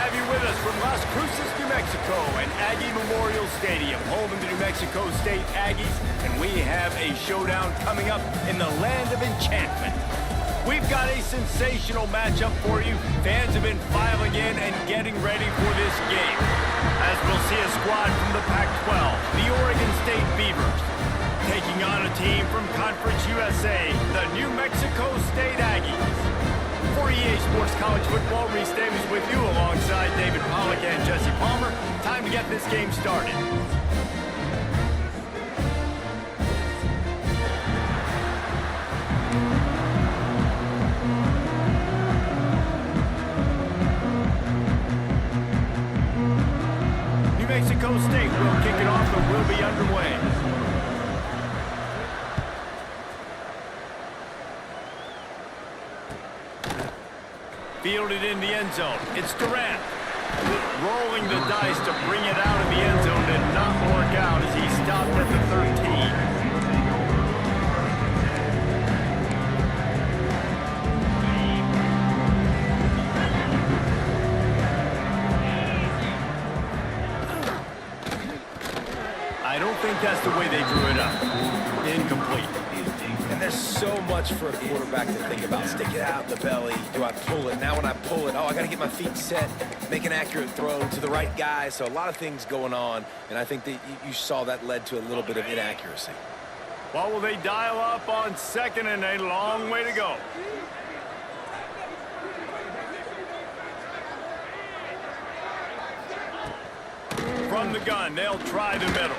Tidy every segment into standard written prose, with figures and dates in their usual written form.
have you with us from Las Cruces, New Mexico, and Aggie Memorial Stadium, home of the New Mexico State Aggies, and we have a showdown coming up in the land of enchantment. We've got a sensational matchup for you. Fans have been filing in and getting ready for this game. As we'll see a squad from the Pac-12, the Oregon State Beavers, taking on a team from Conference USA, the New Mexico State Aggies. For EA Sports College Football, Reese Davis with you alongside David Pollack and Jesse Palmer. Time to get this game started. New Mexico State will kick it off and will be underway. Fielded in the end zone. It's Durant. Rolling the dice to bring it out of the end zone did not work out as he stopped at the 13. I don't think that's the way they drew it up. Incomplete. And there's so much for a quarterback to think about. Stick it out the belly. Do I pull it? Now when I pull it, I got to get my feet set, make an accurate throw to the right guy. So a lot of things going on, and I think that you saw that led to a little bit of inaccuracy. What will they dial up on second and a long way to go? From the gun, they'll try the middle.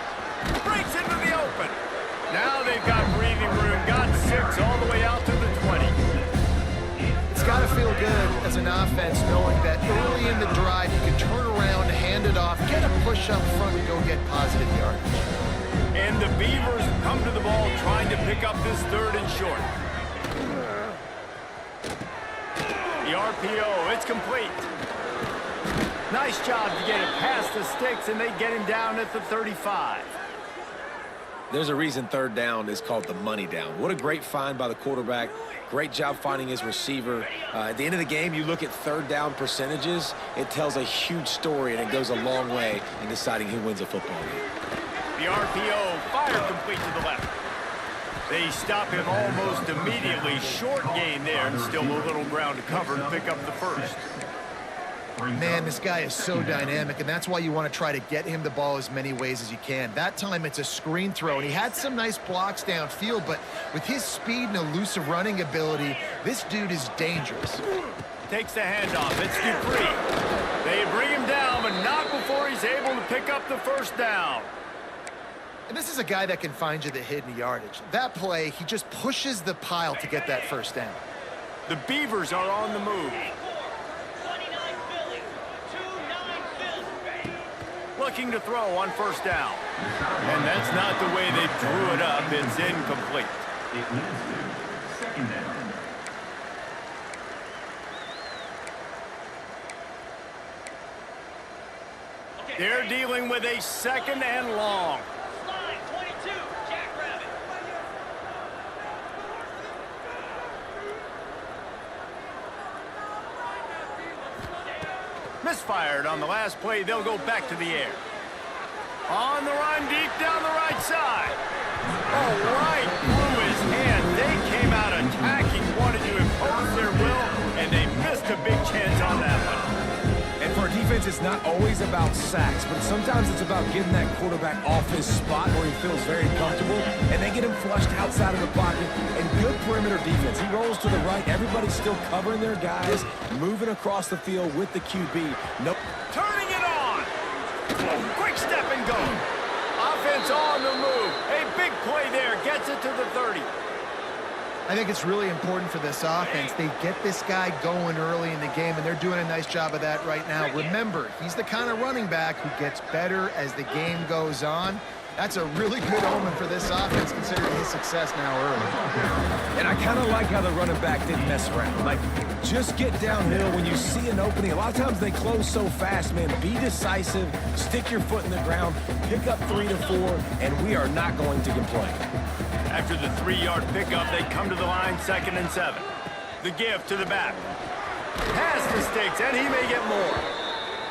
Breaks into the open. Now they've got breathing room, got 6 all the way out to the 20. It's got to feel good as an offense knowing that early in the drive you can turn around, hand it off, get a push up front and go get positive yardage. And the Beavers come to the ball trying to pick up this third and short. The RPO, it's complete. Nice job to get it past the sticks, and they get him down at the 35. There's a reason third down is called the money down. What a great find by the quarterback. Great job finding his receiver. At the end of the game, you look at third down percentages, it tells a huge story, and it goes a long way in deciding who wins a football game. The RPO, fire complete to the left. They stop him almost immediately. Short gain there, and still a little ground to cover to pick up the first. Man, this guy is so dynamic, and that's why you want to try to get him the ball as many ways as you can. That time, it's a screen throw, and he had some nice blocks downfield, but with his speed and elusive running ability, this dude is dangerous. Takes the handoff. It's Dupree. They bring him down, but not before he's able to pick up the first down. And this is a guy that can find you the hidden yardage. That play, he just pushes the pile to get that first down. The Beavers are on the move. Looking to throw on first down. And that's not the way they drew it up. It's incomplete. Second down. They're dealing with a second and long. Misfired on the last play. They'll go back to the air. On the run, deep down the right side. Oh, right through his hand. They came out attacking, wanted to impose their will, and they missed a big chance on that one. And for a defense, it's not always about sacks, but sometimes it's about getting that quarterback off his spot where he feels very comfortable, and they get him flushed outside of the pocket. And good perimeter defense. He rolls to the right. Everybody's still covering their guys, moving across the field with the QB. Nope. Turning it on. Quick step and go. Offense on the move. A big play there. Gets it to the 30. I think it's really important for this offense. They get this guy going early in the game, and they're doing a nice job of that right now. Remember, he's the kind of running back who gets better as the game goes on. That's a really good omen for this offense, considering his success now early. And I kind of like how the running back didn't mess around. Like, just get downhill when you see an opening. A lot of times they close so fast, man. Be decisive, stick your foot in the ground, pick up 3 to 4, and we are not going to complain. After the 3-yard pickup, they come to the line, 2nd and 7. The give to the back. Past the sticks, and he may get more.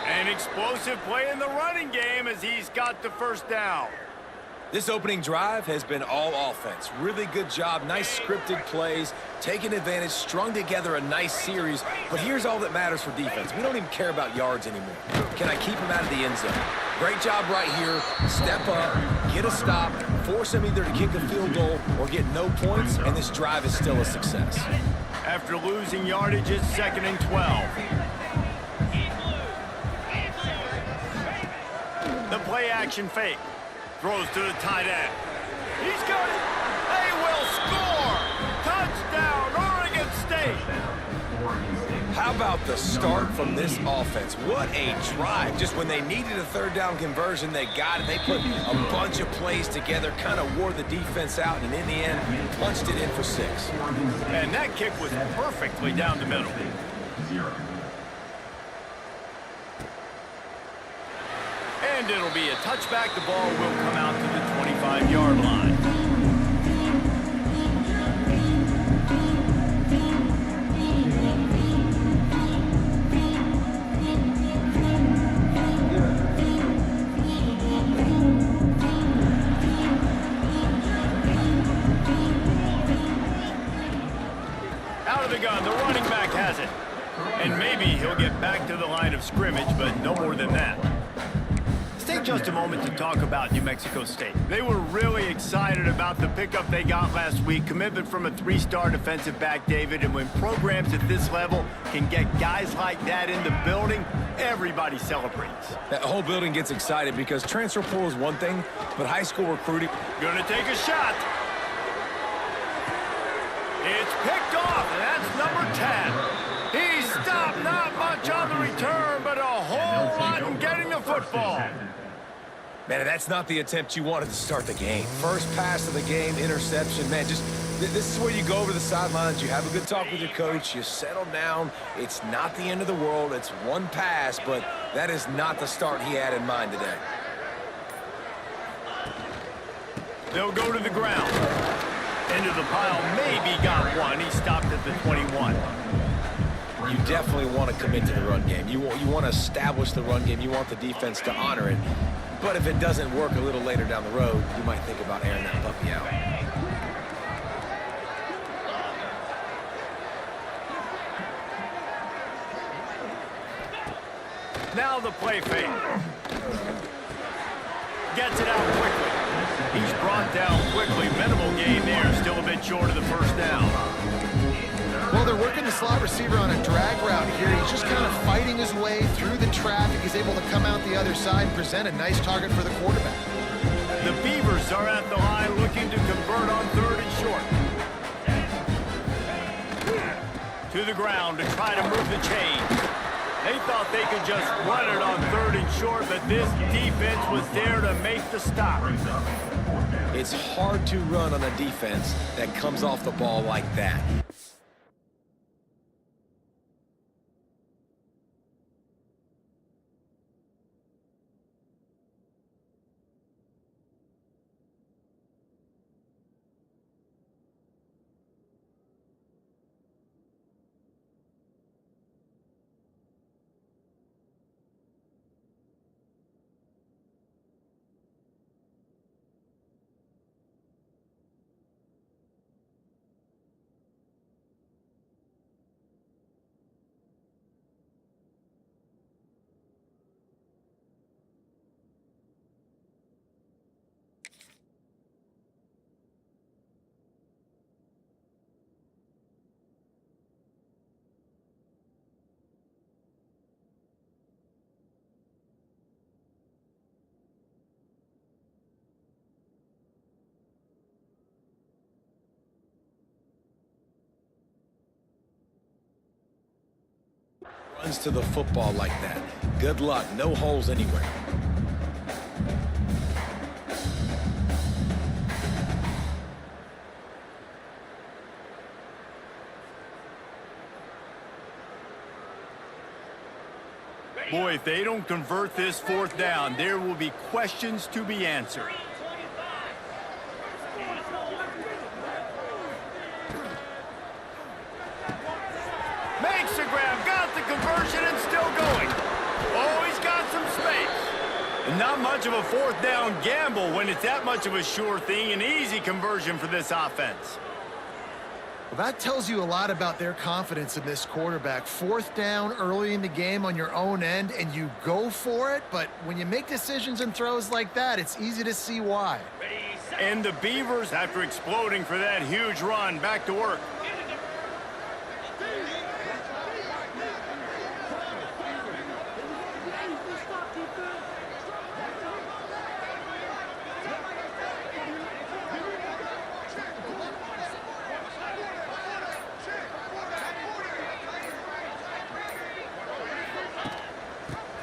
An explosive play in the running game as he's got the first down. This opening drive has been all offense. Really good job, nice scripted plays, taking advantage, strung together a nice series. But here's all that matters for defense. We don't even care about yards anymore. Can I keep him out of the end zone? Great job right here. Step up, get a stop, force him either to kick a field goal or get no points, and this drive is still a success. After losing yardage, it's 2nd and 12. The play action fake. Throws to the tight end. He's got it. They will score. Touchdown, Oregon State. How about the start from this offense? What a drive. Just when they needed a third down conversion, they got it. They put a bunch of plays together, kind of wore the defense out, and in the end, punched it in for 6. And that kick was perfectly down the middle. 0. And it'll be a touchback. The ball will come out to the 25-yard line. Out of the gun, the running back has it. And maybe he'll get back to the line of scrimmage, but no more than that. Take just a moment to talk about New Mexico State. They were really excited about the pickup they got last week, commitment from a 3-star defensive back, David, and when programs at this level can get guys like that in the building, everybody celebrates. That whole building gets excited because transfer portal is one thing, but high school recruiting... Gonna take a shot. It's picked off, and that's number 10. He stopped, not much on the return, but a whole lot in getting the football. Man, that's not the attempt you wanted to start the game. First pass of the game, interception. Man, just this is where you go over the sidelines. You have a good talk with your coach. You settle down. It's not the end of the world. It's one pass, but that is not the start he had in mind today. They'll go to the ground. Into the pile, maybe got one. He stopped at the 21. You definitely want to commit to the run game. You want to establish the run game. You want the defense to honor it. But if it doesn't work a little later down the road, you might think about airing that puppy out. Now the play fake. Gets it out quickly. He's brought down quickly. Minimal gain there. Still a bit short of the first down. Well, they're working the slot receiver on a drag route here. He's just kind of fighting his way through the traffic. He's able to come out the other side and present a nice target for the quarterback. The Beavers are at the line looking to convert on 3rd and short. To the ground to try to move the chain. They thought they could just run it on 3rd and short, but this defense was there to make the stop. It's hard to run on a defense that comes off the ball like that. Runs to the football like that. Good luck. No holes anywhere. Boy, if they don't convert this 4th down, there will be questions to be answered. Makes the grab, got the conversion and still going. Oh, he's got Not much of a fourth down gamble when it's that much of a sure thing, an easy conversion for this offense. Well, that tells you a lot about their confidence in this quarterback. Fourth down early in the game on your own end, and you go for it, but when you make decisions and throws like that, it's easy to see why. And the Beavers, after exploding for that huge run, back to work.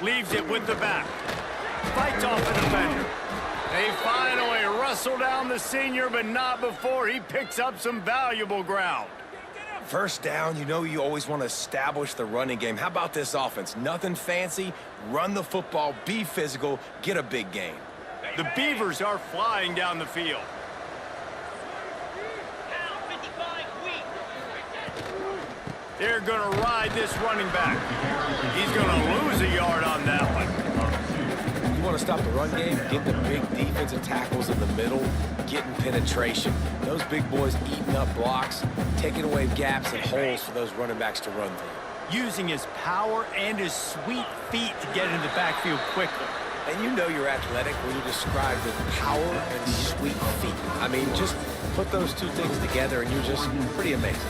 Leaves it with the back. Fights off the defender. They finally wrestle down the senior, but not before he picks up some valuable ground. First down, you know you always want to establish the running game. How about this offense? Nothing fancy. Run the football, be physical, get a big gain. The Beavers are flying down the field. They're going to ride this running back. He's going to lose a yard on that one. You want to stop the run game, get the big defensive tackles in the middle, getting penetration. Those big boys eating up blocks, taking away gaps and holes for those running backs to run through. Using his power and his sweet feet to get into the backfield quickly. And you know you're athletic when you describe the power and sweet feet. I mean, just put those two things together and you're just pretty amazing.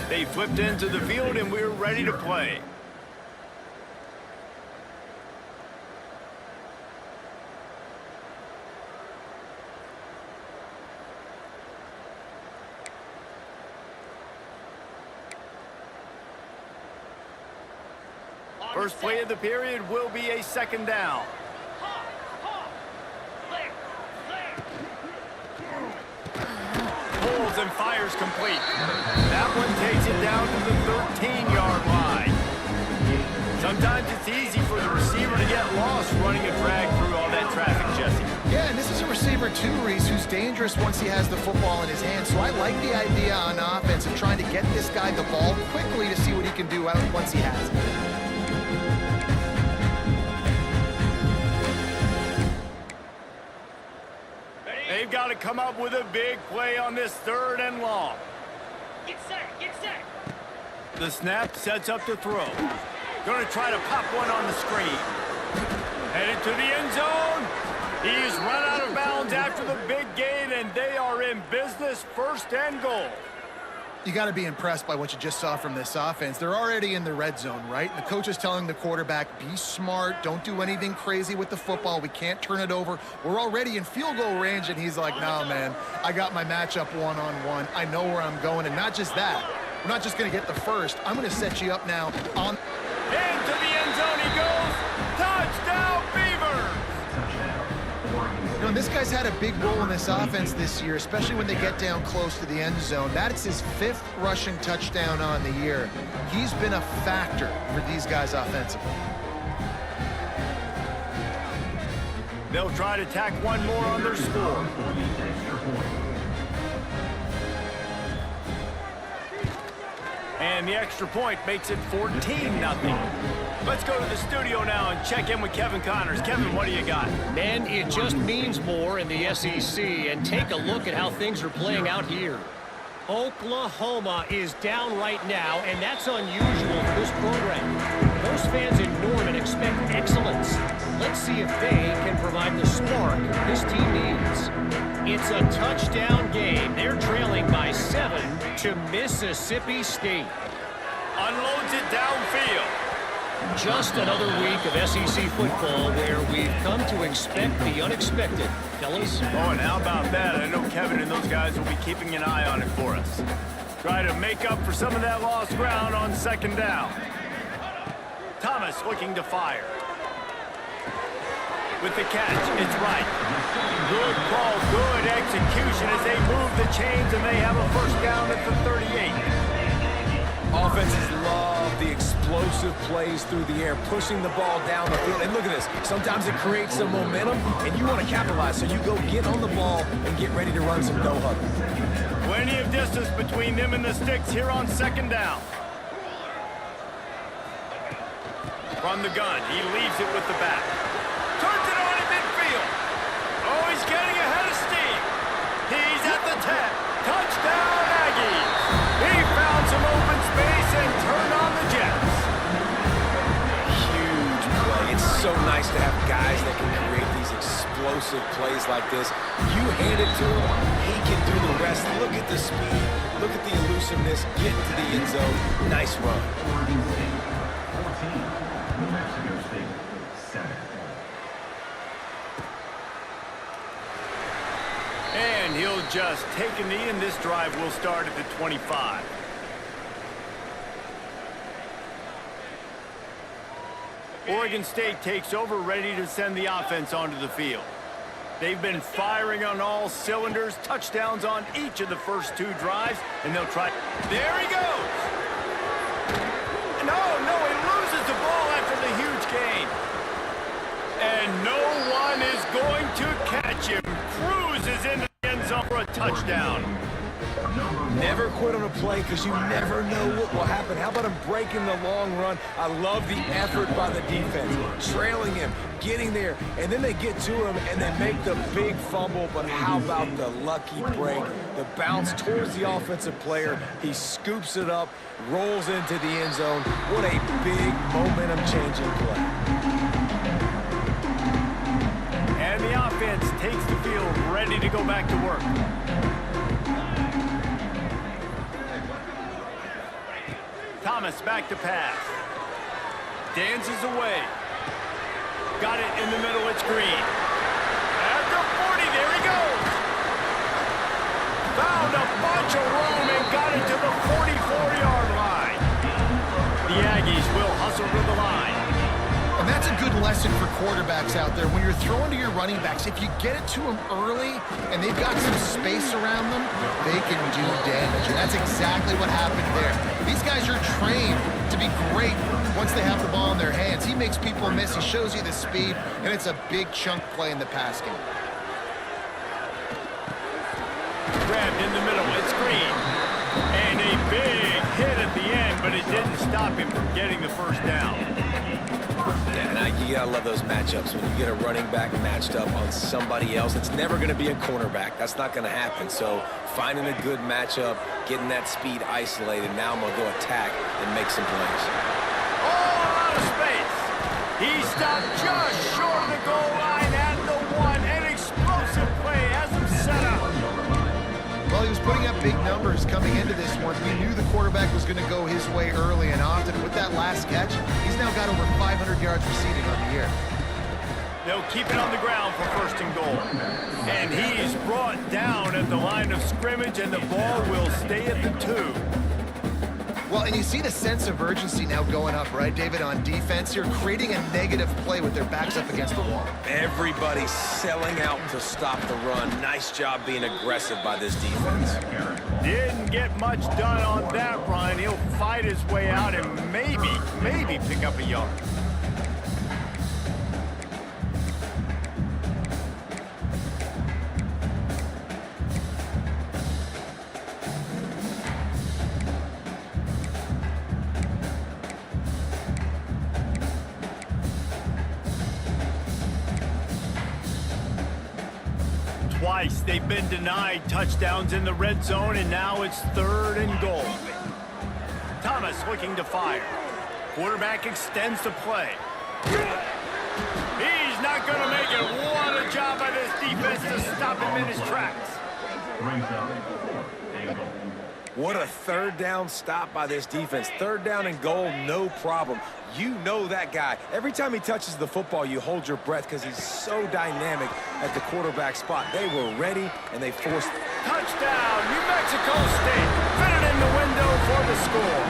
They flipped into the field and we're ready to play. First play of the period will be a second down. Pulls and fires complete. That one takes it down to the 13-yard line. Sometimes it's easy for the receiver to get lost running a drag through all that traffic, Jesse. Yeah, and this is a receiver too, Reese, who's dangerous once he has the football in his hands. So I like the idea on offense of trying to get this guy the ball quickly to see what he can do once he has it. They've got to come up with a big play on this third and long. Get set, get set. The snap sets up the throw. Going to try to pop one on the screen. Headed to the end zone. He's run out of bounds after the big gain, and they are in business, first and goal. You got to be impressed by what you just saw from this offense. They're already in the red zone, right? And the coach is telling the quarterback, be smart, don't do anything crazy with the football. We can't turn it over. We're already in field goal range, and he's like, no, man, I got my matchup one-on-one. I know where I'm going, and not just that. We're not just going to get the first. I'm going to set you up now on... Into the end zone he goes. Touchdown, Beavers! You know, this guy's had a big role in this offense this year, especially when they get down close to the end zone. That's his 5th rushing touchdown on the year. He's been a factor for these guys offensively. They'll try to tack one more on their score. And the extra point makes it 14-0. Let's go to the studio now and check in with Kevin Connors. Kevin, what do you got? Man, it just means more in the SEC, and take a look at how things are playing out here. Oklahoma is down right now, and that's unusual for this program. Those fans in Norman expect excellence. Let's see if they can provide the spark this team needs. It's a touchdown game. They're trailing by 7 to Mississippi State. Unloads it downfield. Just another week of SEC football where we've come to expect the unexpected. Fellas? Oh, and how about that? I know Kevin and those guys will be keeping an eye on it for us. Try to make up for some of that lost ground on second down. Thomas looking to fire. With the catch, it's right. Good call, good execution as they move the chains and they have a first down at the 38. Offenses love the explosive plays through the air, pushing the ball down the field. And look at this. Sometimes it creates some momentum, and you want to capitalize. So you go get on the ball and get ready to run some no huddle. Plenty of distance between them and the sticks here on second down. From the gun, he leaves it with the back. Turns it on explosive plays like this. You hand it to him, he can do the rest. Look at the speed. Look at the elusiveness. Get into the end zone. Nice run. Oregon State 14, New Mexico State 7. And he'll just take a knee, and this drive will start at the 25. Oregon State takes over, ready to send the offense onto the field. They've been firing on all cylinders, touchdowns on each of the first 2 drives, and they'll try. There he goes! No, he loses the ball after the huge gain. And no one is going to catch him. Cruises into the end zone for a touchdown. Never quit on a play because you never know what will happen. How about him breaking the long run? I love the effort by the defense. Trailing him, getting there, and then they get to him and they make the big fumble. But how about the lucky break? The bounce towards the offensive player. He scoops it up, rolls into the end zone. What a big momentum-changing play. And the offense takes the field, ready to go back to work. Thomas back to pass. Dances away. Got it in the middle, it's Green. At the 40, there he goes. Found a bunch of room and got it to the 44-yard line. The Aggies will hustle to the line. And that's a good lesson for quarterbacks out there. When you're throwing to your running backs, if you get it to them early and they've got some space around them, they can do damage. And that's exactly what happened there. These guys are trained to be great once they have the ball in their hands. He makes people miss. He shows you the speed, and it's a big chunk play in the pass game. Grabbed in the middle, it's Green. And a big hit at the end, but it didn't stop him from getting the first down. Yeah, you gotta love those matchups. When you get a running back matched up on somebody else, it's never gonna be a cornerback. That's not gonna happen. So finding a good matchup, getting that speed isolated, now I'm gonna go attack and make some plays. All out of space. He stopped just short of the goal line at the 1. An explosive play has him set up. Well, he was putting up big numbers coming into this one. We knew the quarterback was going to go his way early and often. With that last catch, he's now got over 500 yards receiving on the year. They'll keep it on the ground for 1st and goal. And he's brought down at the line of scrimmage, and the ball will stay at the 2. Well, and you see the sense of urgency now going up, right, David, on defense. You're creating a negative play with their backs up against the wall. Everybody's selling out to stop the run. Nice job being aggressive by this defense. Didn't get much done on that run. He'll fight his way out and maybe pick up a yard. Twice they've been denied touchdowns in the red zone, and now it's 3rd and goal. Thomas looking to fire. Quarterback extends the play. He's not going to make it. What a job by this defense to stop him in his tracks. Brings up 4th and goal. What a 3rd down stop by this defense. 3rd down and goal, no problem. You know that guy. Every time he touches the football, you hold your breath because he's so dynamic at the quarterback spot. They were ready, and they forced. Touchdown, New Mexico State. Fitted in the window for the score.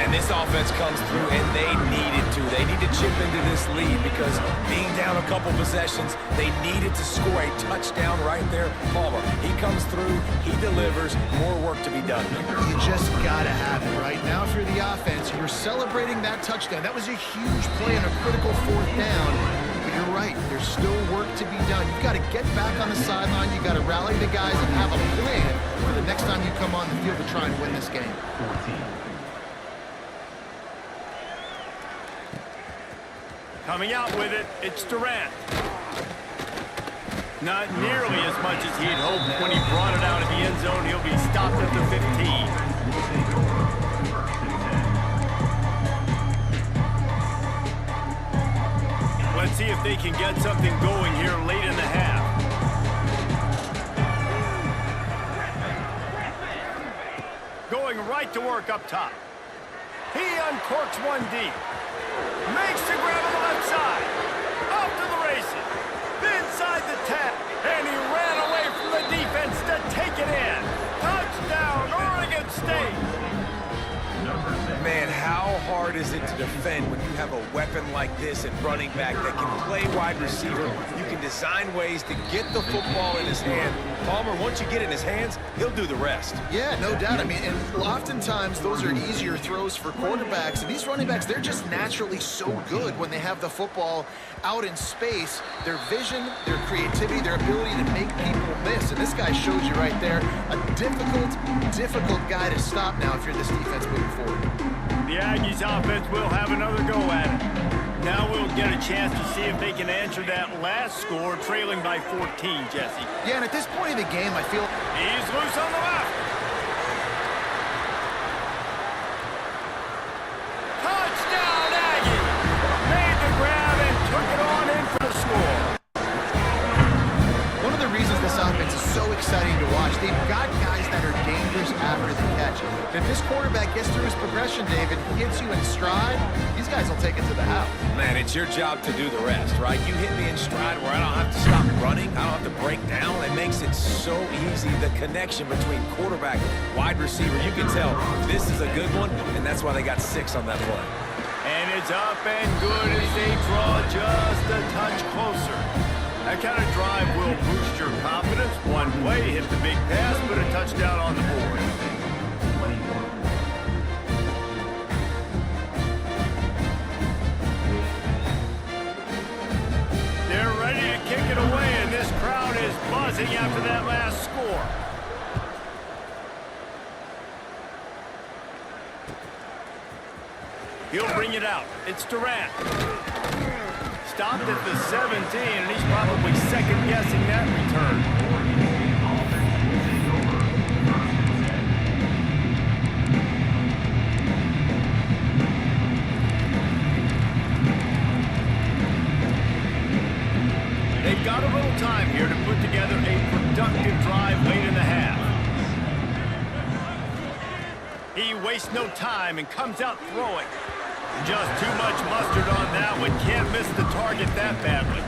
And this offense comes through, and they needed to. They need to chip into this lead because being down a couple possessions, they needed to score a touchdown right there. Palmer, he comes through, he delivers, more work to be done. You just got to have it, right? Now if you're the offense, you're celebrating that touchdown. That was a huge play and a critical 4th down. But you're right, there's still work to be done. You've got to get back on the sideline. You've got to rally the guys and have a plan for the next time you come on the field to try and win this game. 14. Coming out with it, it's Durant. Not nearly as much as he'd hoped when he brought it out of the end zone. He'll be stopped at the 15. Let's Let's see if they can get something going here late in the half. Going right to work up top. He uncorks one deep. Makes the grab on the left side. Off to the races. Inside the 10. And he ran away from the defense to take it in. Touchdown, Oregon State. Man, how hard is it to defend when you have a weapon like this at running back that can play wide receiver? You can design ways to get the football in his hand. Palmer, once you get it in his hands, he'll do the rest. Yeah, no doubt. I mean, and oftentimes those are easier throws for quarterbacks. And these running backs, they're just naturally so good when they have the football out in space. Their vision, their creativity, their ability to make people miss. And this guy shows you right there a difficult guy to stop now if you're this defense moving forward. The Aggies offense will have another go at it. Now we'll get a chance to see if they can answer that last score, trailing by 14, Jesse. Yeah, and at this point of the game, I feel... He's loose on the left. Touchdown, Aggie! Made the grab and took it on in for the score. One of the reasons this offense is so exciting to watch, they've got guys that are dangerous after the catch. If this quarterback gets through his progression, David, hits you in stride, these guys will take it to the house. Man, it's your job to do the rest, right? You hit me in stride where I don't have to stop running. I don't have to break down. It makes it so easy, the connection between quarterback and wide receiver. You can tell this is a good one, and that's why they got 6 on that play. And it's up and good as they draw just a touch closer. That kind of drive will boost your confidence. One play, hit the big pass, put a touchdown on the board. They're ready to kick it away, and this crowd is buzzing after that last score. He'll bring it out. It's Durant. Stopped at the 17, and he's probably second-guessing that return. They've got a little time here to put together a productive drive late in the half. He wastes no time and comes out throwing. Just too much mustard on that one. Can't miss the target that badly.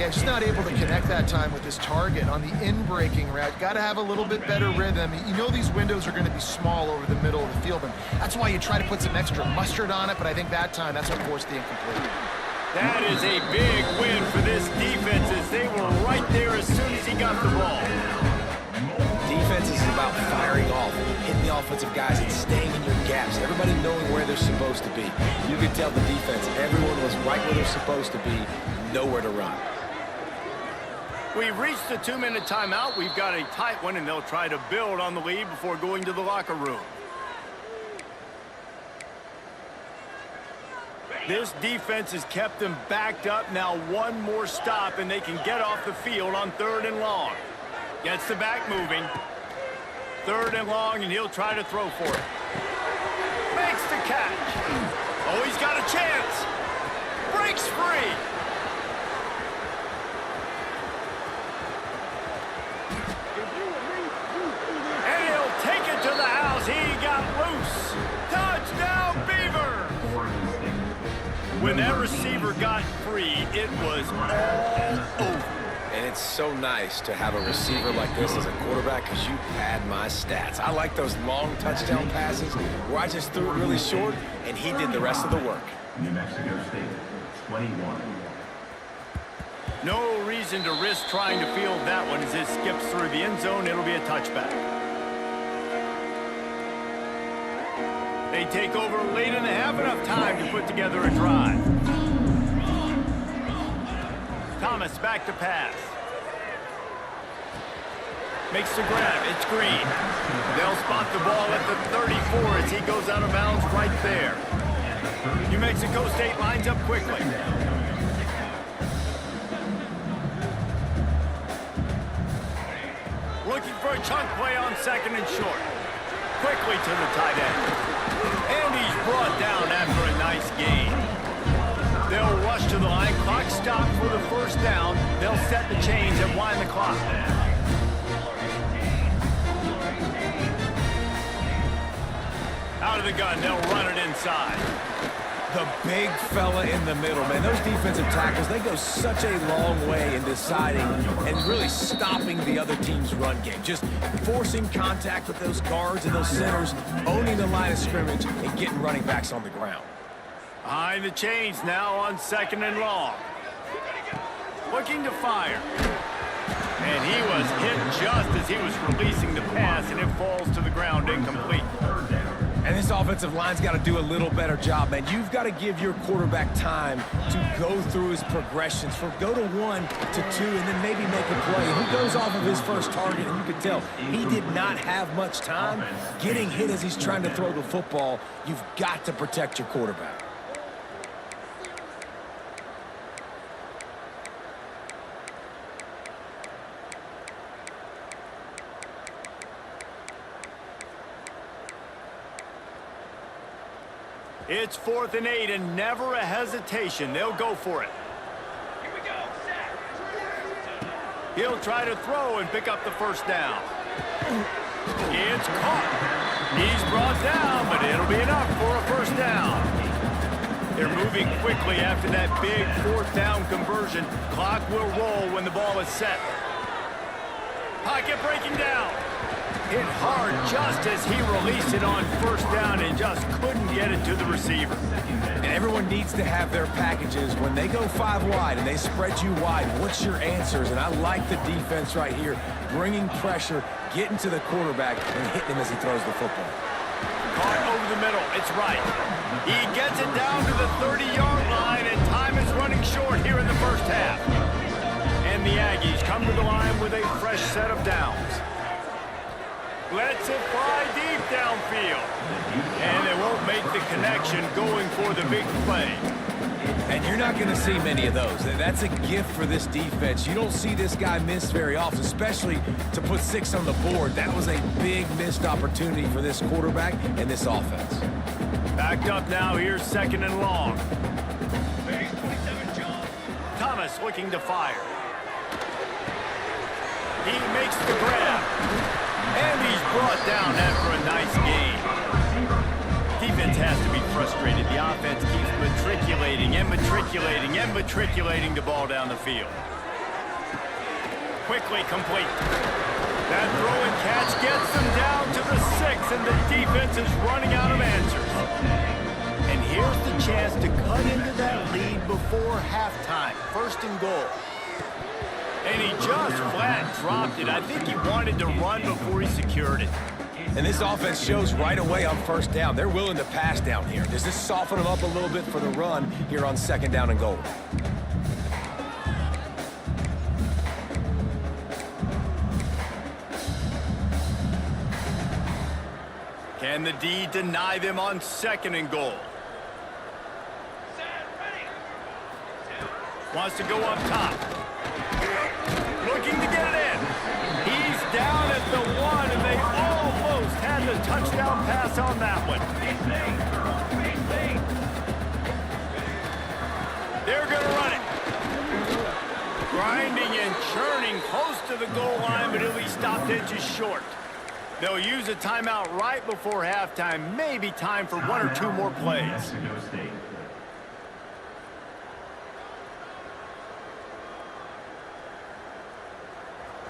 Yeah, just not able to connect that time with his target on the in-breaking route. Got to have a little bit better rhythm. You know these windows are going to be small over the middle of the field, and that's why you try to put some extra mustard on it, but I think that time, that's what forced the incomplete. That is a big win for this defense as they were right there as soon as he got the ball. Defense is about firing off, hitting the offensive guys and staying in your gaps. Everybody knowing where they're supposed to be. You could tell the defense, everyone was right where they're supposed to be, nowhere to run. We've reached the 2-minute timeout. We've got a tight one, and they'll try to build on the lead before going to the locker room. This defense has kept them backed up. Now one more stop, and they can get off the field on 3rd and long. Gets the back moving. 3rd and long, and he'll try to throw for it. Makes the catch. Oh, he's got a chance. Breaks free. And he'll take it to the house. He got loose. Touchdown, Beaver. When that receiver got free, it was all over. And it's so nice to have a receiver like this as a quarterback because you pad my stats. I like those long touchdown passes where I just threw it really short and he did the rest of the work. New Mexico State, 21. No reason to risk trying to field that one as it skips through the end zone. It'll be a touchback. They take over late and have enough time to put together a drive. Thomas back to pass. Makes the grab. It's Green. They'll spot the ball at the 34 as he goes out of bounds right there. New Mexico State lines up quickly. Looking for a chunk play on 2nd and short. Quickly to the tight end. And he's brought down after a nice gain. They'll rush to the line. Clock stopped for the first down. They'll set the chains and wind the clock. Out of the gun, they'll run it inside. The big fella in the middle, man. Those defensive tackles, they go such a long way in deciding and really stopping the other team's run game. Just forcing contact with those guards and those centers, owning the line of scrimmage, and getting running backs on the ground. Behind the chains now on 2nd and long. Looking to fire. And he was hit just as he was releasing the pass, and it falls to the ground incomplete. And this offensive line's got to do a little better job, man. You've got to give your quarterback time to go through his progressions, from go to 1 to 2, and then maybe make a play. And he goes off of his first target, and you can tell he did not have much time getting hit as he's trying to throw the football. You've got to protect your quarterback. It's 4th and 8 and never a hesitation. They'll go for it. Here we go. Set. He'll try to throw and pick up the first down. It's caught. He's brought down, but it'll be enough for a first down. They're moving quickly after that big 4th down conversion. Clock will roll when the ball is set. Pocket breaking down. Hit hard just as he released it on first down and just couldn't get it to the receiver. And everyone needs to have their packages. When they go 5 wide and they spread you wide, what's your answers? And I like the defense right here, bringing pressure, getting to the quarterback, and hitting him as he throws the football. Caught over the middle. It's right. He gets it down to the 30-yard line, and time is running short here in the first half. And the Aggies come to the line with a fresh set of downs. Lets it fly deep downfield. And they won't make the connection going for the big play. And you're not going to see many of those. That's a gift for this defense. You don't see this guy miss very often, especially to put 6 on the board. That was a big missed opportunity for this quarterback and this offense. Backed up now. Here's 2nd and long. Thomas looking to fire. He makes the grab. And he's brought down after a nice game. Defense has to be frustrated. The offense keeps matriculating and matriculating and matriculating the ball down the field. Quickly complete. That throw and catch gets them down to the 6, and the defense is running out of answers. And here's the chance to cut into that lead before halftime. 1st and goal. And he just flat dropped it. I think he wanted to run before he secured it. And this offense shows right away on 1st down. They're willing to pass down here. Does this soften them up a little bit for the run here on 2nd down and goal? Can the D deny them on 2nd and goal? Wants to go up top. Looking to get it in. He's down at the 1, and they almost had the touchdown pass on that one. They're going to run it. Grinding and churning close to the goal line, but he'll be stopped inches short. They'll use a timeout right before halftime. Maybe time for 1 or 2 more plays.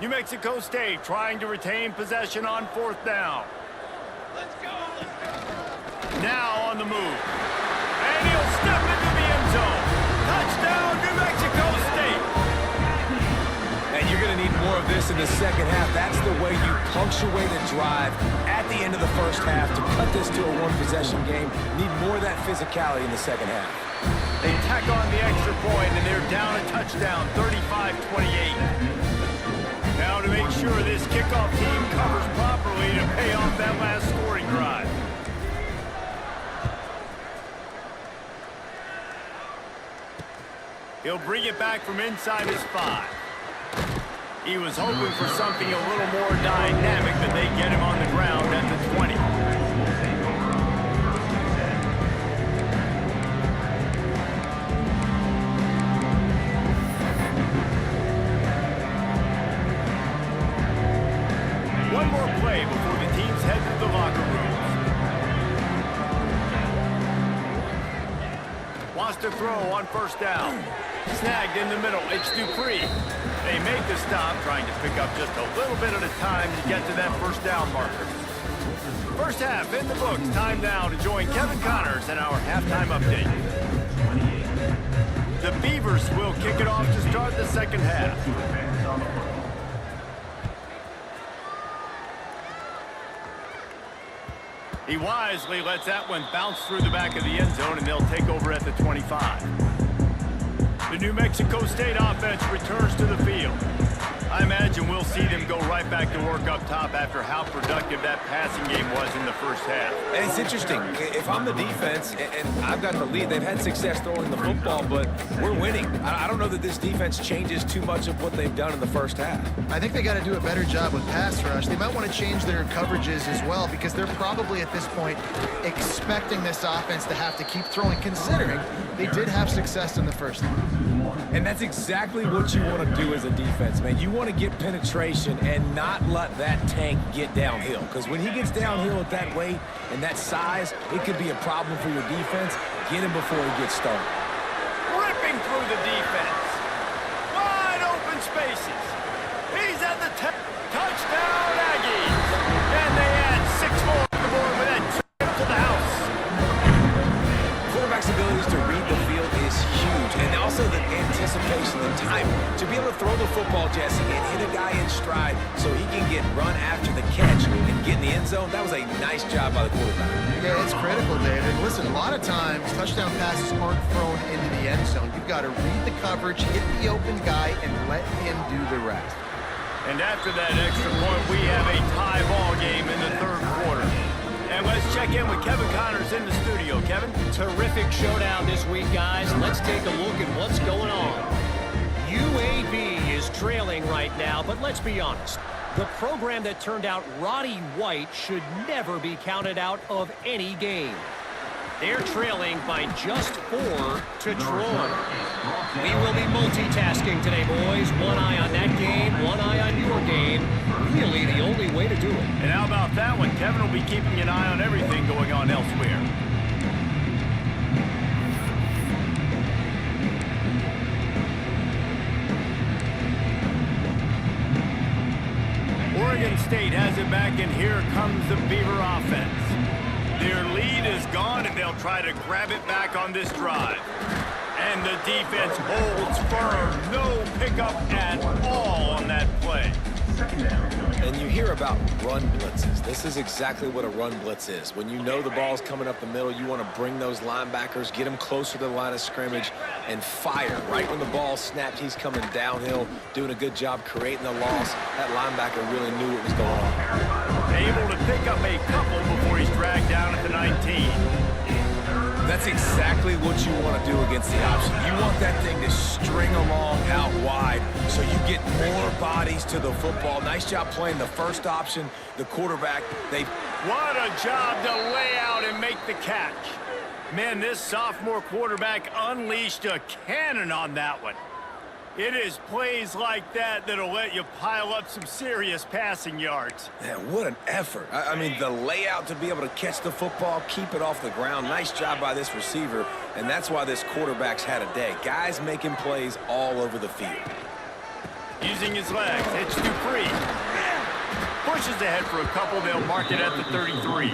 New Mexico State trying to retain possession on 4th down. Let's go. Let's go. Now on the move. And he'll step into the end zone. Touchdown, New Mexico State. And you're going to need more of this in the 2nd half. That's the way you punctuate a drive at the end of the 1st half to cut this to a 1-possession game. Need more of that physicality in the 2nd half. They tack on the extra point, and they're down a touchdown, 35-28. Now to make sure this kickoff team covers properly to pay off that last scoring drive. He'll bring it back from inside his 5. He was hoping for something a little more dynamic, but they get him on the ground at the 20. One more play before the teams head to the locker rooms. Wants to throw on first down. Snagged in the middle. It's Dupree. They make the stop, trying to pick up just a little bit at a time to get to that first down marker. First half in the books. Time now to join Kevin Connors in our halftime update. The Beavers will kick it off to start the second half. He wisely lets that one bounce through the back of the end zone, and they'll take over at the 25. The New Mexico State offense returns to the field. I imagine we'll see them go right back to work up top after how productive that passing game was in the first half. And it's interesting. If I'm the defense and I've got the lead, they've had success throwing the football, but we're winning. I don't know that this defense changes too much of what they've done in the first half. I think they got to do a better job with pass rush. They might want to change their coverages as well, because they're probably at this point expecting this offense to have to keep throwing, considering they did have success in the first half. And that's exactly what you want to do as a defense, man. You want to get penetration and not let that tank get downhill. Because when he gets downhill at that weight and that size, it could be a problem for your defense. Get him before he gets started. Ripping through the defense. Wide open spaces. He's at the touchdown Aggies. And they add 6 more on the board with that trip to the house. Quarterback's abilities to read the field is huge. And also the anticipation, the timing. To be able to throw the football, Jesse, and hit a guy in stride so he can get run after the catch and get in the end zone, that was a nice job by the quarterback. Yeah, it's critical, David. Listen, a lot of times touchdown passes aren't thrown into the end zone. You've got to read the coverage, hit the open guy, and let him do the rest. And after that extra point, we have a tie ball game in the third quarter. And let's check in with Kevin Connors in the studio. Kevin? Terrific showdown this week, guys. Let's take a look at what's going on. UAB is trailing right now, but let's be honest. The program that turned out Roddy White should never be counted out of any game. They're trailing by just 4 to Troy. We will be multitasking today, boys. One eye on that game, one eye on your game. Really the only way to do it. And how about that one? Kevin will be keeping an eye on everything going on elsewhere. Oregon State has it back, and here comes the Beaver offense. Their lead is gone, and they'll try to grab it back on this drive. And the defense holds firm. No pickup at all on that play. And you hear about run blitzes. This is exactly what a run blitz is. When you know the ball's coming up the middle, you want to bring those linebackers, get them closer to the line of scrimmage, and fire. Right when the ball snapped, he's coming downhill, doing a good job creating the loss. That linebacker really knew what was going on. Able to pick up a couple before he's dragged down at the 19. That's exactly what you want to do against the option. You want that thing to string along out wide so you get more bodies to the football. Nice job playing the first option. The quarterback, What a job to lay out and make the catch. Man, this sophomore quarterback unleashed a cannon on that one. It is plays like that that'll let you pile up some serious passing yards. Man, what an effort. I mean, the layout to be able to catch the football, keep it off the ground. Nice job by this receiver, and that's why this quarterback's had a day. Guys making plays all over the field. Using his legs, it's Dupree. Pushes ahead for a couple. They'll mark it at the 33.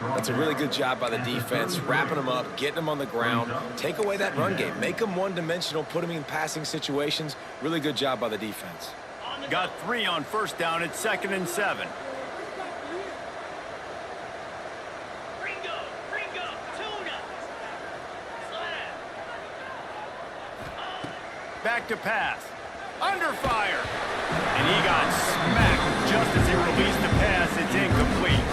That's a really good job by the defense, wrapping them up, getting them on the ground. Take away that run game. Make them one-dimensional, put them in passing situations. Really good job by the defense. Got 3 on first down. It's 2nd and 7. Back to pass. Under fire. And he got smacked just as he released the pass. It's incomplete.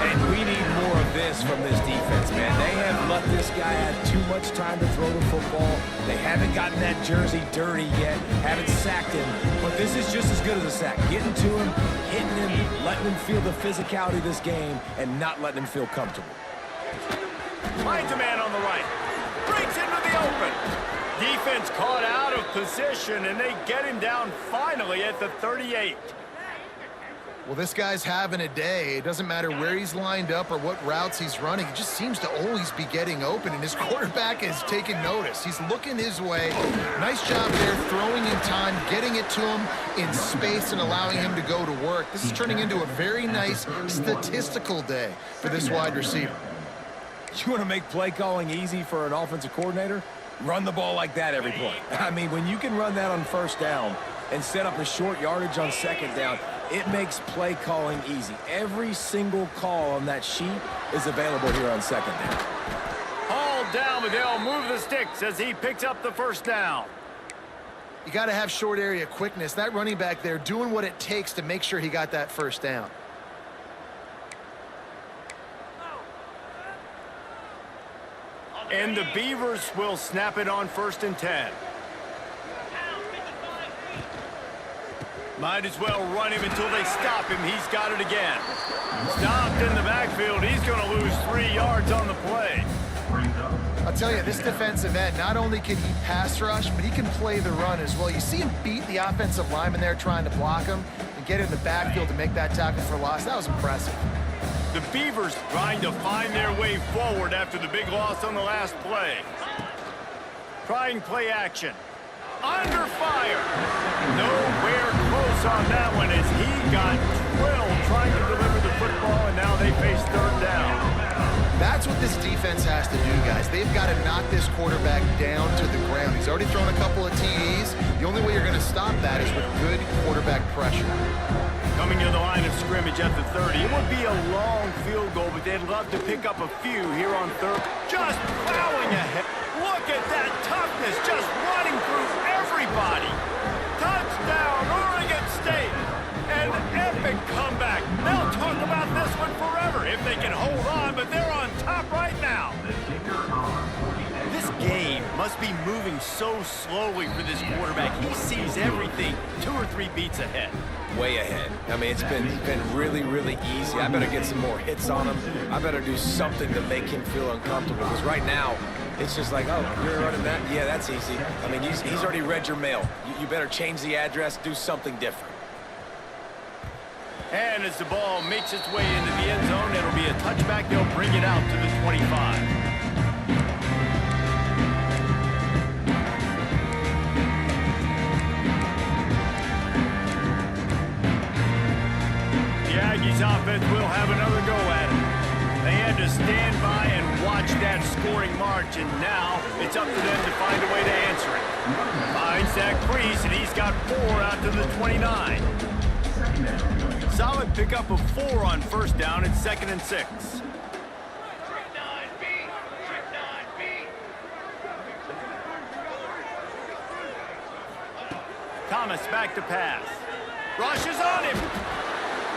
And we need more of this from this defense, man. They have let this guy have too much time to throw the football. They haven't gotten that jersey dirty yet, haven't sacked him. But this is just as good as a sack. Getting to him, hitting him, letting him feel the physicality of this game, and not letting him feel comfortable. Finds a man on the right. Breaks into the open. Defense caught out of position, and they get him down finally at the 38. Well, this guy's having a day. It doesn't matter where he's lined up or what routes he's running. He just seems to always be getting open, and his quarterback is taking notice. He's looking his way. Nice job there, throwing in time, getting it to him in space and allowing him to go to work. This is turning into a very nice statistical day for this wide receiver. You want to make play calling easy for an offensive coordinator? Run the ball like that every play. I mean, when you can run that on first down and set up a short yardage on second down, it makes play calling easy. Every single call on that sheet is available here on second down. Hauled down, but they'll move the sticks as he picks up the first down. You got to have short area quickness. That running back there doing what it takes to make sure he got that first down. And the Beavers will snap it on 1st and 10. Might as well run him until they stop him. He's got it again. Stopped in the backfield. He's going to lose 3 yards on the play. I'll tell you, this defensive end, not only can he pass rush, but he can play the run as well. You see him beat the offensive lineman there trying to block him and get in the backfield to make that tackle for loss. That was impressive. The Beavers trying to find their way forward after the big loss on the last play. Trying play action. Under fire. Nowhere close on that one as he got drilled trying to deliver the football, and now they face 3rd down. That's what this defense has to do, guys. They've got to knock this quarterback down to the ground. He's already thrown a couple of TDs. The only way you're going to stop that is with good quarterback pressure. Coming to the line of scrimmage at the 30. It would be a long field goal, but they'd love to pick up a few here on 3rd. Just plowing ahead. Look at that toughness, just running through everybody. Touchdown, Oregon State. An epic comeback. They'll talk about this one forever if they can hold on, but they're on top right now. This game must be moving so slowly for this quarterback. He sees everything 2 or 3 beats ahead. Way ahead. I mean, it's been really, really easy. I better get some more hits on him. I better do something to make him feel uncomfortable, because right now, it's just like, oh, you're running that? Yeah, that's easy. I mean, he's already read your mail. You better change the address, do something different. And as the ball makes its way into the end zone, it'll be a touchback. They'll bring it out to the 25. The Aggies offense will have another go at it. They had to stand by and watch that scoring march, and now it's up to them to find a way to answer it. Finds that crease, and he's got 4 out to the 29. Solid pickup of 4 on 1st down and 2nd and 6. Thomas back to pass. Rushes on him.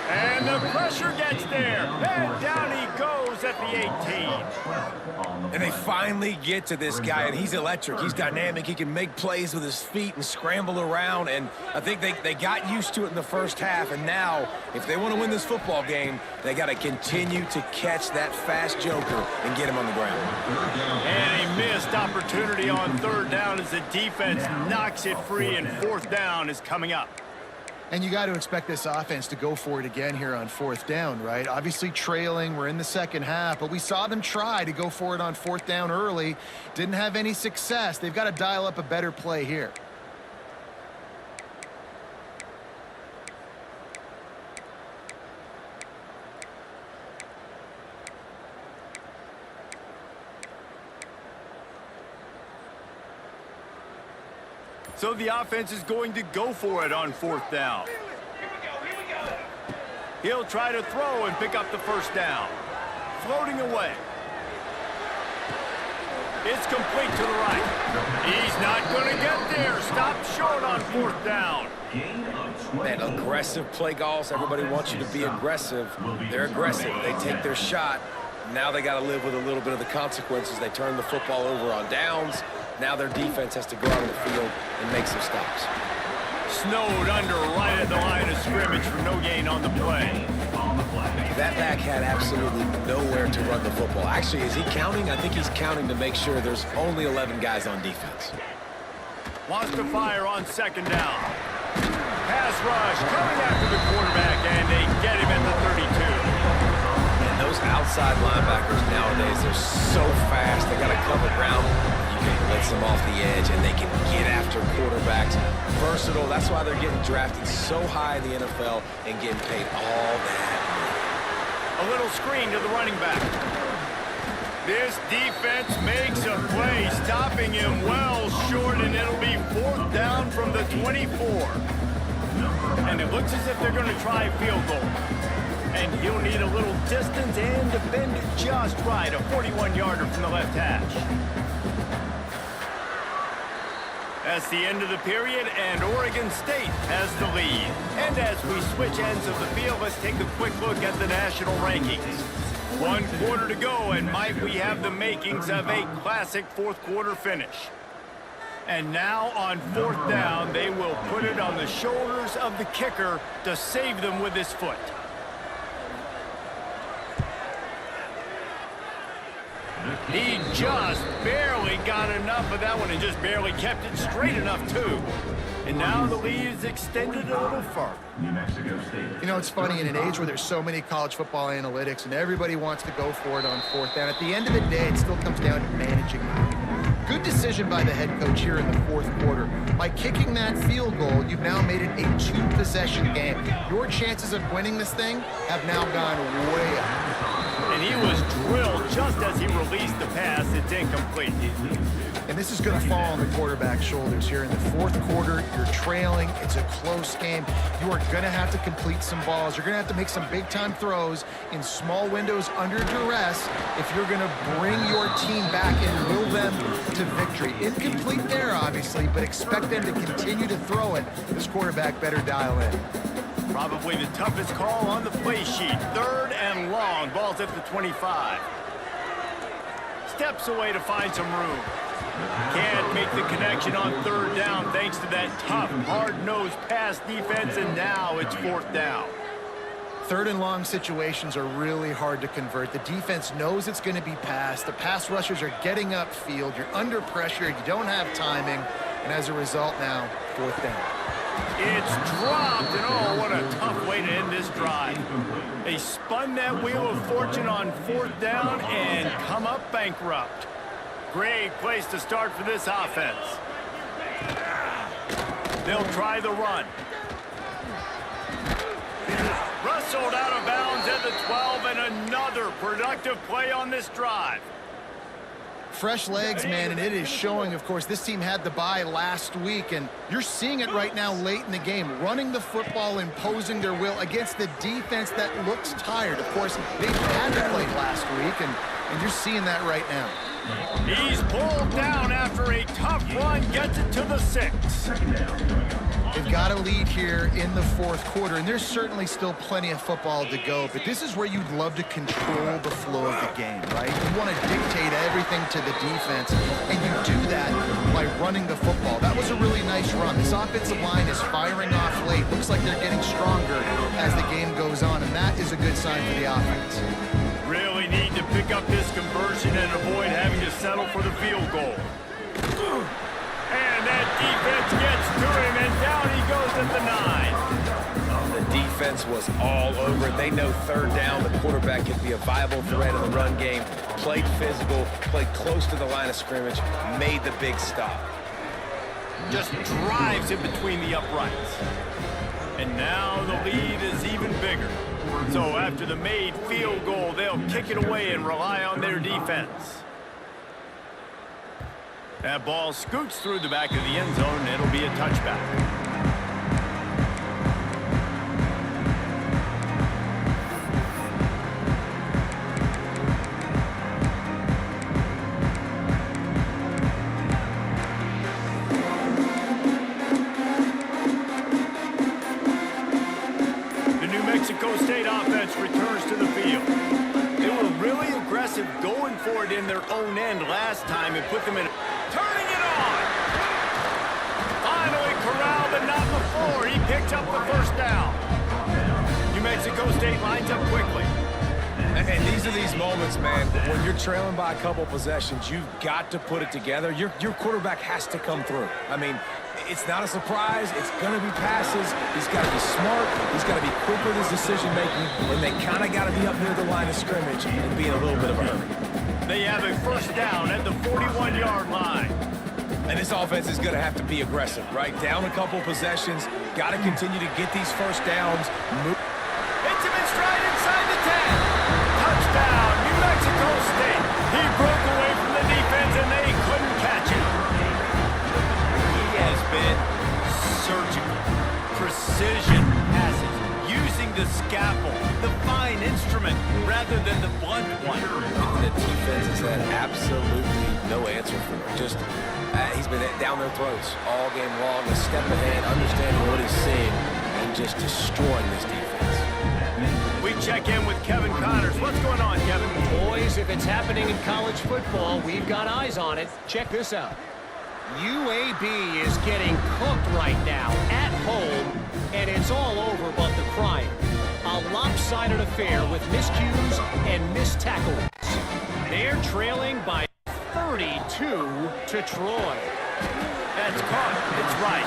And the pressure gets there. And down he goes at the 18. And they finally get to this guy, and he's electric. He's dynamic. He can make plays with his feet and scramble around, and I think they got used to it in the first half, and now, if they want to win this football game, they got to continue to catch that fast joker and get him on the ground. And a missed opportunity on 3rd down as the defense knocks it free, and 4th down is coming up. And you got to expect this offense to go for it again here on 4th down, right? Obviously trailing, we're in the 2nd half, but we saw them try to go for it on 4th down early. Didn't have any success. They've got to dial up a better play here. So the offense is going to go for it on 4th down. He'll try to throw and pick up the 1st down. Floating away. It's complete to the right. He's not going to get there. Stopped short on 4th down. Man, aggressive play calls. Everybody wants you to be aggressive. They're aggressive. They take their shot. Now they got to live with a little bit of the consequences. They turn the football over on downs. Now their defense has to go out on the field and make some stops. Snowed under right at the line of scrimmage for no gain on the play. That back had absolutely nowhere to run the football. Actually, is he counting? I think he's counting to make sure there's only 11 guys on defense. Wants to fire on 2nd down. Pass rush coming after the quarterback, and they get outside linebackers nowadays, they're so fast. They got to cover ground. You can blitz them off the edge, and they can get after quarterbacks. Versatile. That's why they're getting drafted so high in the NFL and getting paid all that. A little screen to the running back. This defense makes a play, stopping him well short, and it'll be 4th down from the 24. And it looks as if they're going to try a field goal. And he'll need a little distance and to bend it just right, a 41-yarder from the left hash. That's the end of the period, and Oregon State has the lead. And as we switch ends of the field, let's take a quick look at the national rankings. 1 quarter to go, and might we have the makings of a classic 4th quarter finish. And now on 4th down, they will put it on the shoulders of the kicker to save them with his foot. He just barely got enough of that one and just barely kept it straight enough, too. And now the lead is extended a little further. New Mexico State. You know, it's funny, in an age where there's so many college football analytics and everybody wants to go for it on 4th down, at the end of the day, it still comes down to managing. Good decision by the head coach here in the 4th quarter. By kicking that field goal, you've now made it a 2-possession game. Your chances of winning this thing have now gone way up. And he was drilled just as he released the pass. It's incomplete. And this is going to fall on the quarterback's shoulders here in the 4th quarter. You're trailing. It's a close game. You are going to have to complete some balls. You're going to have to make some big-time throws in small windows under duress if you're going to bring your team back and will them to victory. Incomplete there, obviously, but expect them to continue to throw it. This quarterback better dial in. Probably the toughest call on the play sheet. 3rd and long. Ball's at the 25. Steps away to find some room. Can't make the connection on 3rd down thanks to that tough, hard-nosed pass defense, and now it's 4th down. 3rd and long situations are really hard to convert. The defense knows it's going to be passed. The pass rushers are getting upfield. You're under pressure. You don't have timing. And as a result now, 4th down. It's dropped, and oh, what a tough way to end this drive. They spun that wheel of fortune on 4th down and come up bankrupt. Great place to start for this offense. They'll try the run. Rustled out of bounds at the 12, and another productive play on this drive. Fresh legs, man, and it is showing. Of course, this team had the bye last week, and you're seeing it right now late in the game, running the football, imposing their will against the defense that looks tired. Of course, they had to play last week, and you're seeing that right now. He's pulled down after a tough run, gets it to the 6. They've got a lead here in the 4th quarter, and there's certainly still plenty of football to go, but this is where you'd love to control the flow of the game, right? You want to dictate everything to the defense, and you do that by running the football. That was a really nice run. This offensive line is firing off late. Looks like they're getting stronger as the game goes on, and that is a good sign for the offense. Really need to pick up this conversion and avoid having to settle for the field goal. And that defense gets to him, and down he goes at the 9. The defense was all over. They know 3rd down, the quarterback could be a viable threat in the run game. Played physical, played close to the line of scrimmage, made the big stop. Just drives in between the uprights. And now the lead is even bigger. So after the made field goal, they'll kick it away and rely on their defense. That ball scoots through the back of the end zone, and it'll be a touchback. The New Mexico State offense returns to the field. They were really aggressive going for it in their own end last time and put them in. Turning it on! Finally corralled, but not before. He picked up the 1st down. New Mexico State lines up quickly. And these are these moments, man, when you're trailing by a couple possessions, you've got to put it together. Your quarterback has to come through. I mean, It's not a surprise. It's going to be passes. He's got to be smart. He's got to be quick with his decision-making, and they kind of got to be up near the line of scrimmage and be in a little bit of a hurry. They have a first down at the 41-yard line. And this offense is going to have to be aggressive, right? Down a couple possessions. Got to continue to get these first downs. Hits him in stride inside the 10. Touchdown, New Mexico State. He broke away from the defense, and they couldn't catch him. He has been surgical. Precision passes, using the scalpel, the fine instrument, rather than the blunt one. The defense has had absolutely no answer for him. Just, he's been down their throats all game long, a step ahead, understanding what he's seeing, and just destroying this defense. We check in with Kevin Connors. What's going on, Kevin? Boys, if it's happening in college football, we've got eyes on it. Check this out. UAB is getting cooked right now at home, and it's all over but the crying. A lopsided affair with miscues and missed tackles. They're trailing by 32 to Troy. That's caught. It's right.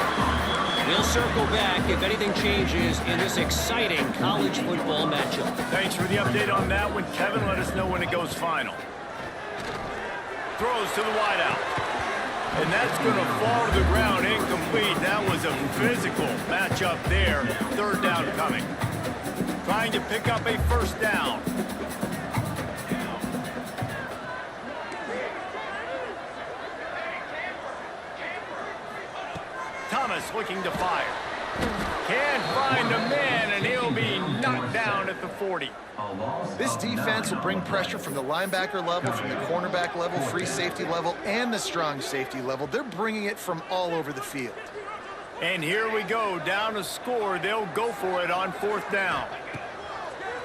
We'll circle back if anything changes in this exciting college football matchup. Thanks for the update on that one, Kevin. Let us know when it goes final. Throws to the wideout. And that's going to fall to the ground incomplete. That was a physical matchup there. Third down coming. Trying to pick up a first down. Thomas looking to fire. Can't find a man, and he'll be knocked down at the 40. This defense will bring pressure from the linebacker level, from the cornerback level, free safety level, and the strong safety level. They're bringing it from all over the field. And here we go, down a score. They'll go for it on fourth down.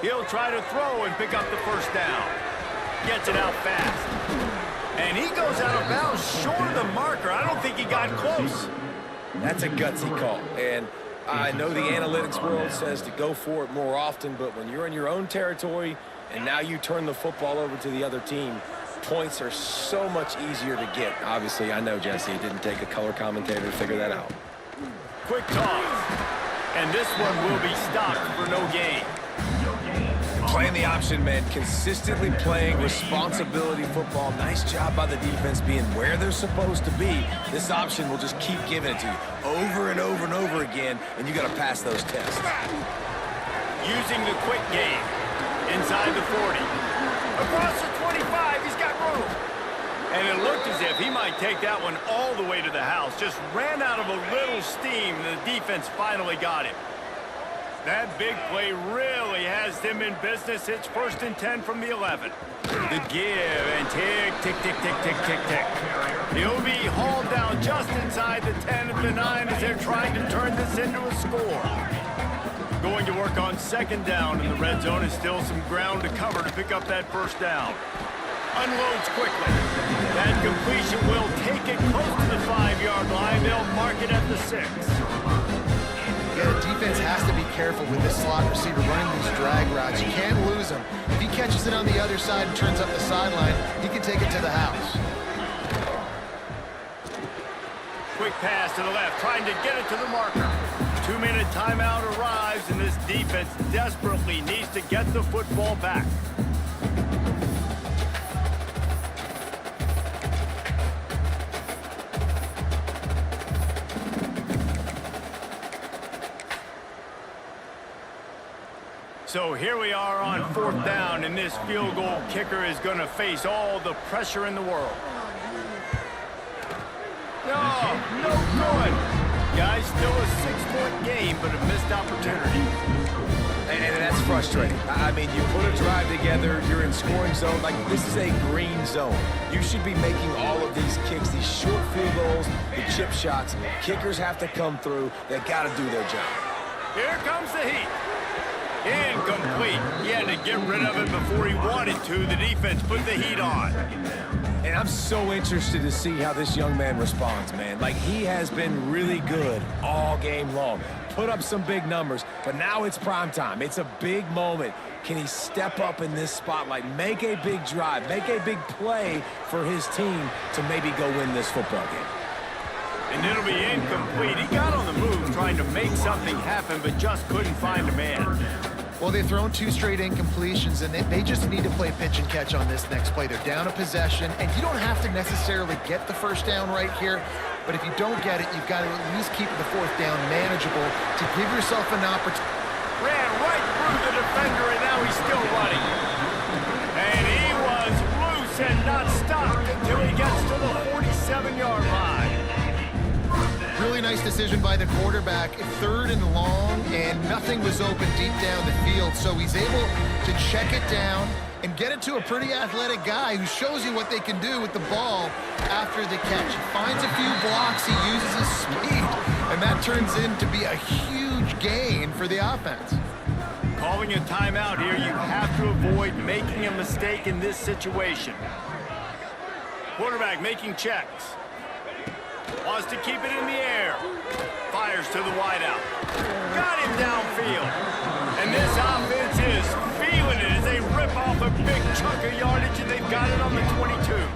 He'll try to throw and pick up the first down. Gets it out fast. And he goes out of bounds short of the marker. I don't think he got close. That's a gutsy call, and I know the analytics world says to go for it more often, but when you're in your own territory and now you turn the football over to the other team, points are so much easier to get. Obviously, I know, Jesse, it didn't take a color commentator to figure that out. Quick toss. And this one will be stopped for no gain. Playing the option, man, consistently playing responsibility football. Nice job by the defense being where they're supposed to be. This option will just keep giving it to you over and over and over again, and you got to pass those tests. Using the quick game. Inside the 40. Across the 25, he's got room. And it looked as if he might take that one all the way to the house. Just ran out of a little steam, and the defense finally got him. That big play really has them in business. It's 1st and 10 from the 11. The give and tick, tick, tick, tick, tick, tick, tick. He'll be hauled down just inside the 10 at the 9 as they're trying to turn this into a score. Going to work on second down in the red zone. Is still some ground to cover to pick up that first down. Unloads quickly. That completion will take it close to the 5-yard line. They'll mark it at the 6. Yeah, the defense has to be careful with this slot receiver running these drag routes. You can't lose him. If he catches it on the other side and turns up the sideline, he can take it to the house. Quick pass to the left, trying to get it to the marker. 2-minute timeout arrives, and this defense desperately needs to get the football back. So here we are on fourth down, and this field goal kicker is going to face all the pressure in the world. No good. Guys, still a 6-point game, but a missed opportunity. And that's frustrating. I mean, you put a drive together, you're in scoring zone. Like, this is a green zone. You should be making all of these kicks, these short field goals, the chip shots. Kickers have to come through. They got to do their job. Here comes the heat. Incomplete. He had to get rid of it before he wanted to. The defense put the heat on. And I'm so interested to see how this young man responds, man. Like, he has been really good all game long. Put up some big numbers, but now it's prime time. It's a big moment. Can he step up in this spotlight, make a big drive, make a big play for his team to maybe go win this football game? And it'll be incomplete. He got on the move trying to make something happen, but just couldn't find a man. Well, they've thrown 2 straight incompletions, and they just need to play pitch and catch on this next play. They're down a possession, and you don't have to necessarily get the first down right here, but if you don't get it, you've got to at least keep the 4th down manageable to give yourself an opportunity. Ran right through the defender, and now he's still running. And he was loose and not stopped until he gets to the 47-yard line. Really nice decision by the quarterback. 3rd and long, and nothing was open deep down the field, so he's able to check it down and get it to a pretty athletic guy who shows you what they can do with the ball after the catch. He finds a few blocks, he uses his speed, and that turns into be a huge gain for the offense. Calling a timeout here, you have to avoid making a mistake in this situation. Quarterback making checks. Wants to keep it in the air. Fires to the wideout. Got him downfield. And this offense is feeling it as they rip off a big chunk of yardage, and they've got it on the 22.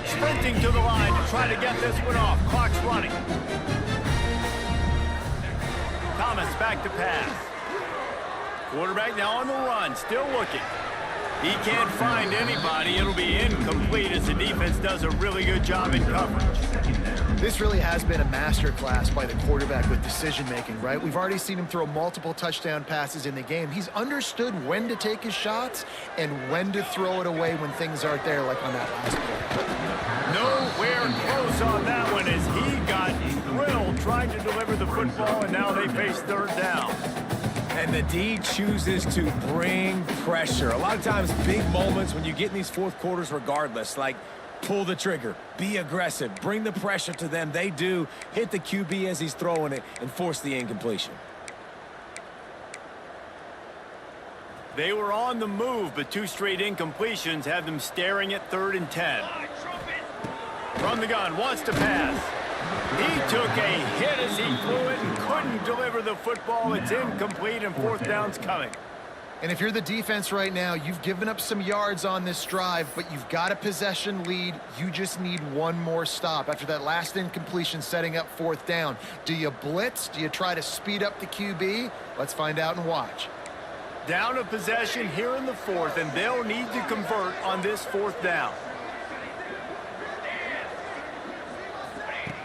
Sprinting to the line to try to get this one off. Clock's running. Thomas back to pass. Quarterback now on the run, still looking. He can't find anybody. It'll be incomplete as the defense does a really good job in coverage. This really has been a masterclass by the quarterback with decision-making, right? We've already seen him throw multiple touchdown passes in the game. He's understood when to take his shots and when to throw it away when things aren't there, like on that last play. Nowhere close on that one as he got drilled trying to deliver the football, and now they face 3rd down. And the D chooses to bring pressure. A lot of times, big moments when you get in these 4th quarters regardless, like pull the trigger, be aggressive, bring the pressure to them. They do. Hit the QB as he's throwing it and force the incompletion. They were on the move, but 2 straight incompletions have them staring at 3rd and 10. From the gun, wants to pass. He took a hit as he threw it and couldn't deliver the football. It's incomplete, and 4th down's coming. And if you're the defense right now, you've given up some yards on this drive, but you've got a possession lead. You just need one more stop after that last incompletion setting up 4th down. Do you blitz? Do you try to speed up the QB? Let's find out and watch. Down a possession here in the 4th, and they'll need to convert on this 4th down.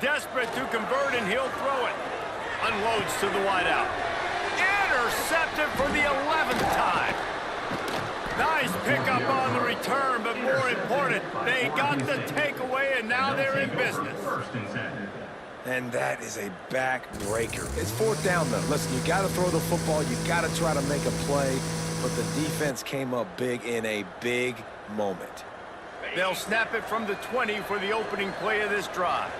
Desperate to convert, and he'll throw it. Unloads to the wideout. Intercepted for the 11th time. Nice pickup on the return, but more important, they got the takeaway, and now they're in business. And that is a backbreaker. It's 4th down, though. Listen, you got to throw the football. You got to try to make a play, but the defense came up big in a big moment. They'll snap it from the 20 for the opening play of this drive.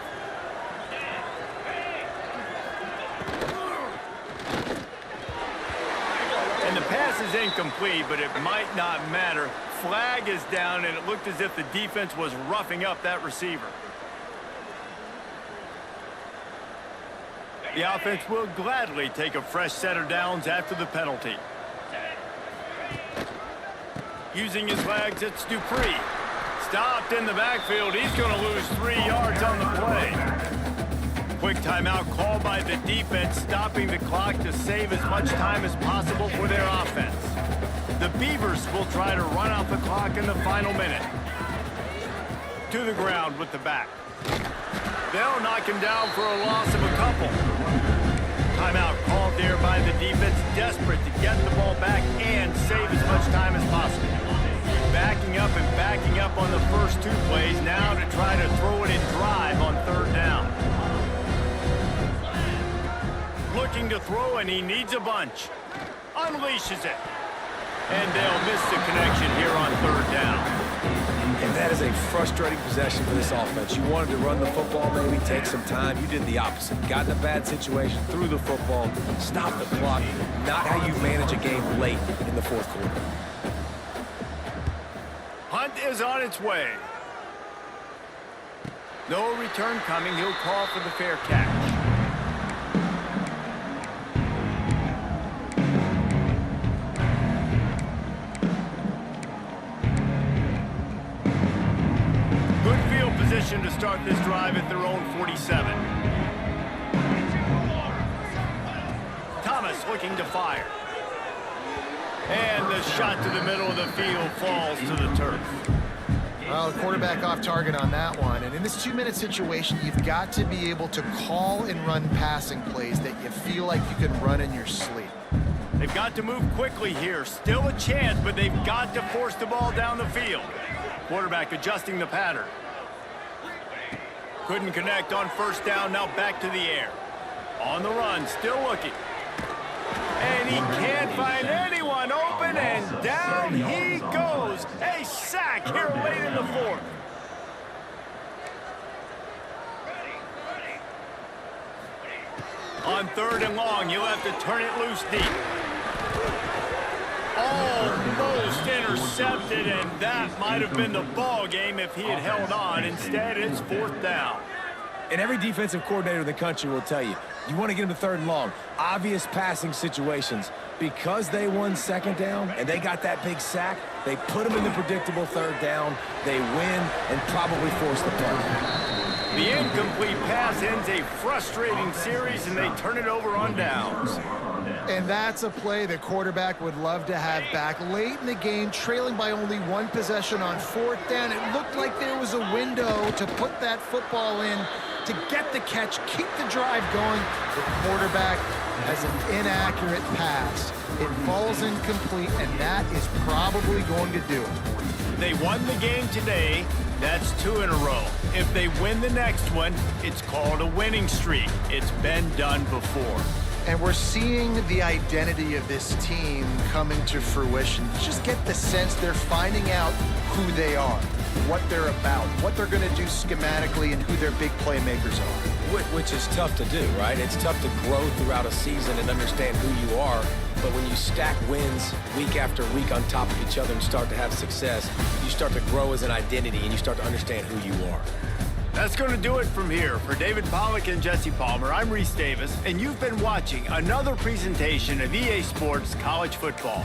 And the pass is incomplete, but it might not matter. Flag is down, and it looked as if the defense was roughing up that receiver. The offense will gladly take a fresh set of downs after the penalty. Using his legs, it's Dupree. Stopped in the backfield. He's going to lose 3 yards on the play. Quick timeout called by the defense, stopping the clock to save as much time as possible for their offense. The Beavers will try to run out the clock in the final minute. To the ground with the back. They'll knock him down for a loss of a couple. Timeout called there by the defense, desperate to get the ball back and save as much time as possible. Backing up on the first 2 plays, now to try to throw it in drive on 3rd down. Looking to throw, and he needs a bunch. Unleashes it. And they'll miss the connection here on 3rd down. And that is a frustrating possession for this offense. You wanted to run the football, maybe take some time. You did the opposite. Got in a bad situation, threw the football, stopped the clock. Not how you manage a game late in the 4th quarter. Hunt is on its way. No return coming. He'll call for the fair catch. Good field position to start this drive at their own 47. looking to fire. And the shot to the middle of the field falls to the turf. Well, the quarterback off target on that one. And in this 2-minute situation, you've got to be able to call and run passing plays that you feel like you can run in your sleep. They've got to move quickly here. Still a chance, but they've got to force the ball down the field. Quarterback adjusting the pattern. Couldn't connect on first down, now back to the air. On the run, still looking. And he can't find anyone open, and down he goes. A sack here late in the fourth. On 3rd and long, you'll have to turn it loose deep. Almost intercepted, and that might have been the ball game if he had held on. Instead, it's 4th down. And every defensive coordinator in the country will tell you, you want to get them to 3rd and long, obvious passing situations. Because they won 2nd down and they got that big sack, they put them in the predictable 3rd down, they win, and probably force the punt. The incomplete pass ends a frustrating series, and they turn it over on downs. And that's a play the quarterback would love to have back. Late in the game, trailing by only 1 possession on 4th down, it looked like there was a window to put that football in, to get the catch, keep the drive going. The quarterback has an inaccurate pass. It falls incomplete, and that is probably going to do it. They won the game today. That's 2 in a row. If they win the next one, it's called a winning streak. It's been done before. And we're seeing the identity of this team coming to fruition. You just get the sense they're finding out who they are, what they're about, what they're going to do schematically, and who their big playmakers are. Which is tough to do, right? It's tough to grow throughout a season and understand who you are. But when you stack wins week after week on top of each other and start to have success, you start to grow as an identity and you start to understand who you are. That's going to do it from here. For David Pollack and Jesse Palmer, I'm Reese Davis, and you've been watching another presentation of EA Sports College Football.